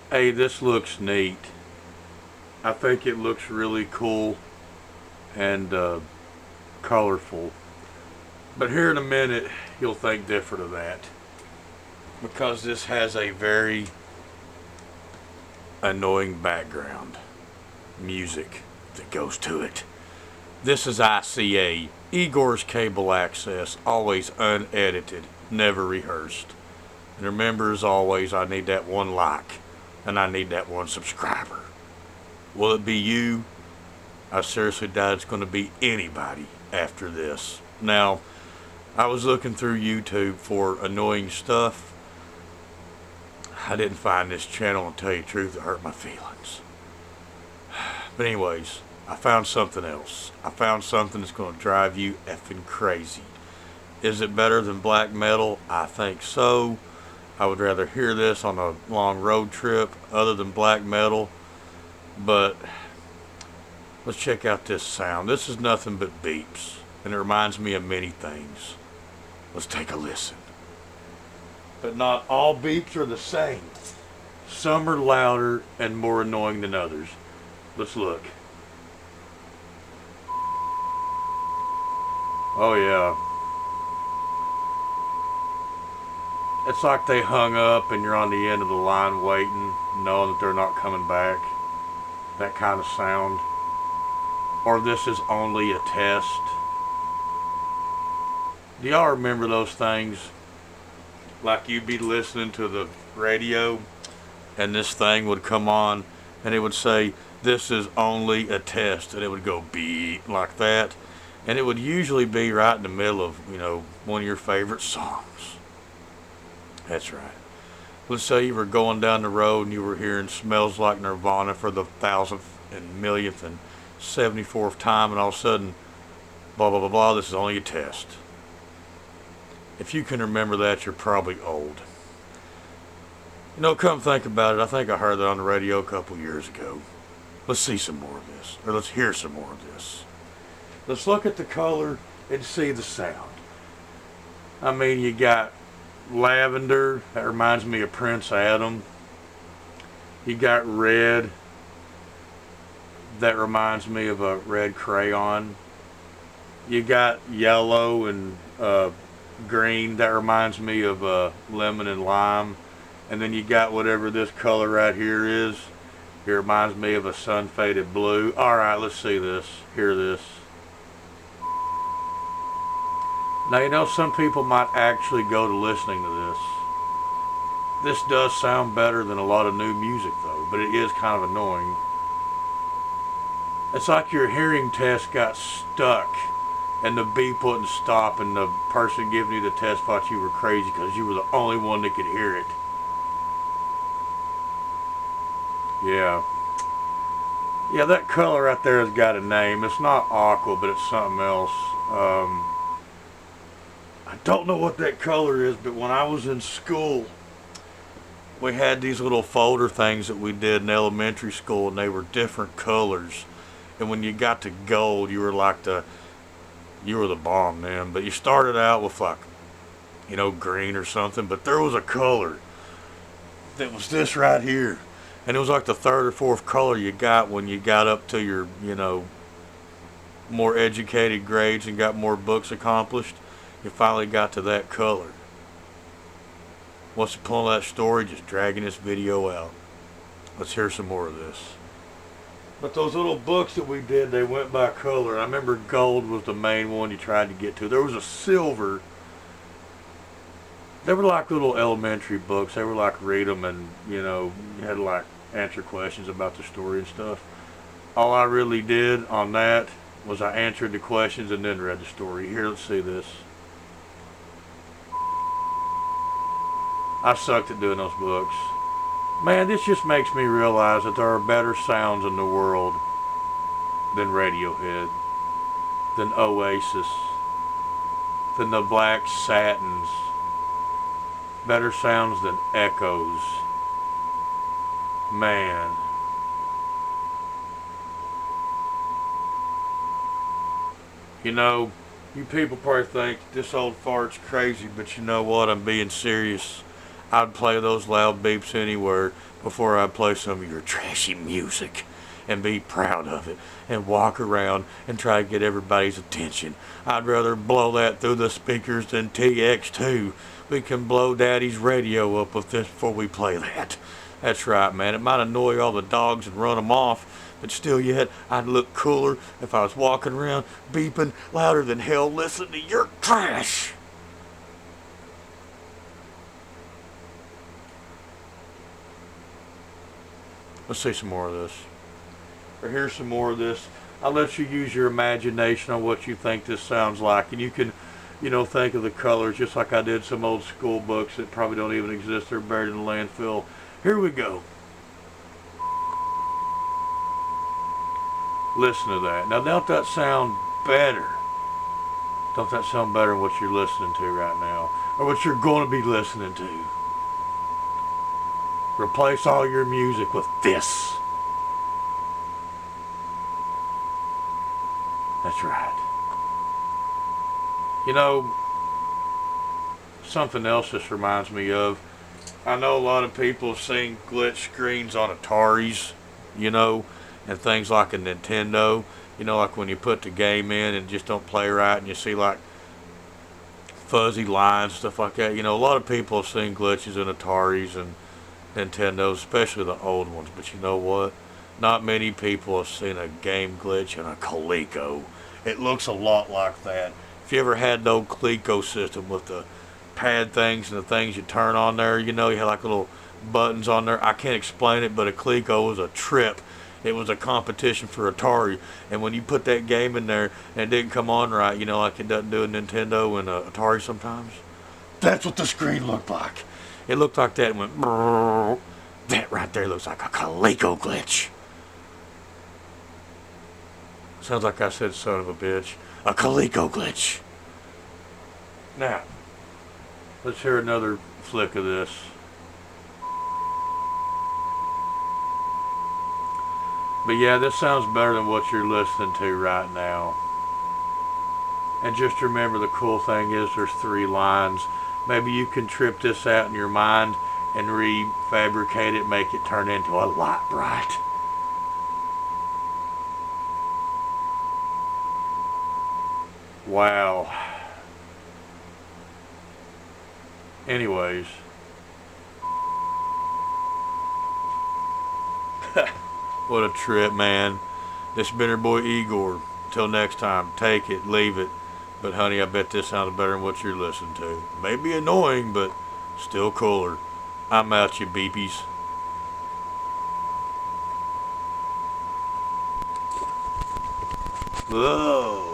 Hey, this looks neat. I think it looks really cool and colorful. But here in a minute, you'll think different of that. Because this has a very annoying background music that goes to it. This is ICA, Igor's Cable Access, always unedited, never rehearsed. And remember, as always, I need that one like and I need that one subscriber. Will it be you? I seriously doubt it's going to be anybody after this. Now, I was looking through YouTube for annoying stuff. I didn't find this channel, and tell you the truth, it hurt my feelings. But anyways, I found something else. I found something that's going to drive you effing crazy. Is it better than black metal? I think so. I would rather hear this on a long road trip other than black metal. But let's check out this sound. This is nothing but beeps, and it reminds me of many things. Let's take a listen. But not all beeps are the same. Some are louder and more annoying than others. Let's look. Oh yeah. It's like they hung up and you're on the end of the line waiting, knowing that they're not coming back. That kind of sound. Or this is only a test. Do y'all remember those things? Like you'd be listening to the radio and this thing would come on and it would say, "This is only a test," and it would go beep like that. And it would usually be right in the middle of, one of your favorite songs. That's right. Let's say you were going down the road and you were hearing "Smells Like Nirvana" for the 1,000th and 1,074th time, and all of a sudden, blah, blah, blah, blah, this is only a test. If you can remember that, you're probably old. Come think about it, I think I heard that on the radio a couple years ago. Let's see some more of this, or let's hear some more of this. Let's look at the color and see the sound. I mean, you got lavender, that reminds me of Prince Adam. You got red, that reminds me of a red crayon. You got yellow and green, that reminds me of lemon and lime. And then you got whatever this color right here is. It reminds me of a sun-faded blue. Alright, let's see this. Hear this. Now, some people might actually go to listening to this. This does sound better than a lot of new music, though, but it is kind of annoying. It's like your hearing test got stuck, and the beep wouldn't stop, and the person giving you the test thought you were crazy because you were the only one that could hear it. Yeah. Yeah, that color right there has got a name. It's not aqua, but it's something else. I don't know what that color is, but when I was in school, we had these little folder things that we did in elementary school, and they were different colors. And when you got to gold, you were the bomb, man. But you started out with green or something, but there was a color that was this right here. And it was like the third or fourth color you got when you got up to your, more educated grades and got more books accomplished. You finally got to that color. What's the point of that story? Just dragging this video out. Let's hear some more of this. But those little books that we did, they went by color. I remember gold was the main one you tried to get to. There was a silver. They were like little elementary books. They were like read them and, you had to answer questions about the story and stuff. All I really did on that was I answered the questions and then read the story. Here, let's see this. I sucked at doing those books. Man, this just makes me realize that there are better sounds in the world than Radiohead, than Oasis, than the Black Satins. Better sounds than Echoes. Man. You people probably think this old fart's crazy, but you know what? I'm being serious. I'd play those loud beeps anywhere before I'd play some of your trashy music and be proud of it and walk around and try to get everybody's attention. I'd rather blow that through the speakers than TX2. We can blow Daddy's radio up with this before we play that. That's right, man. It might annoy all the dogs and run them off, but still yet, I'd look cooler if I was walking around beeping louder than hell listening to your trash. Let's see some more of this. Or here's some more of this. I'll let you use your imagination on what you think this sounds like. And you can, think of the colors just like I did some old school books that probably don't even exist. They're buried in the landfill. Here we go. Listen to that. Now, don't that sound better? Don't that sound better than what you're listening to right now? Or what you're going to be listening to? Replace all your music with this. That's right. Something else this reminds me of. I know a lot of people have seen glitch screens on Ataris, and things like a Nintendo. Like when you put the game in and just don't play right and you see like fuzzy lines, stuff like that. A lot of people have seen glitches in Ataris and Nintendos, especially the old ones. But you know what? Not many people have seen a game glitch in a Coleco. It looks a lot like that. If you ever had the old Coleco system with the pad things and the things you turn on there, you had like little buttons on there. I can't explain it, but a Coleco was a trip. It was a competition for Atari, and when you put that game in there and it didn't come on right, like it doesn't do a Nintendo and a Atari sometimes, that's what the screen looked like. It looked like that and went, brrr. That right there looks like a Coleco glitch. Sounds like I said son of a bitch. A Coleco glitch. Now, let's hear another flick of this. But yeah, this sounds better than what you're listening to right now. And just remember, the cool thing is there's 3 lines. Maybe you can trip this out in your mind and refabricate it, make it turn into a light bright. Wow. Anyways. What a trip, man. This has been your boy Igor. Till next time, take it, leave it. But honey, I bet this sounds better than what you're listening to. Maybe annoying, but still cooler. I'm out, you beepies. Whoa.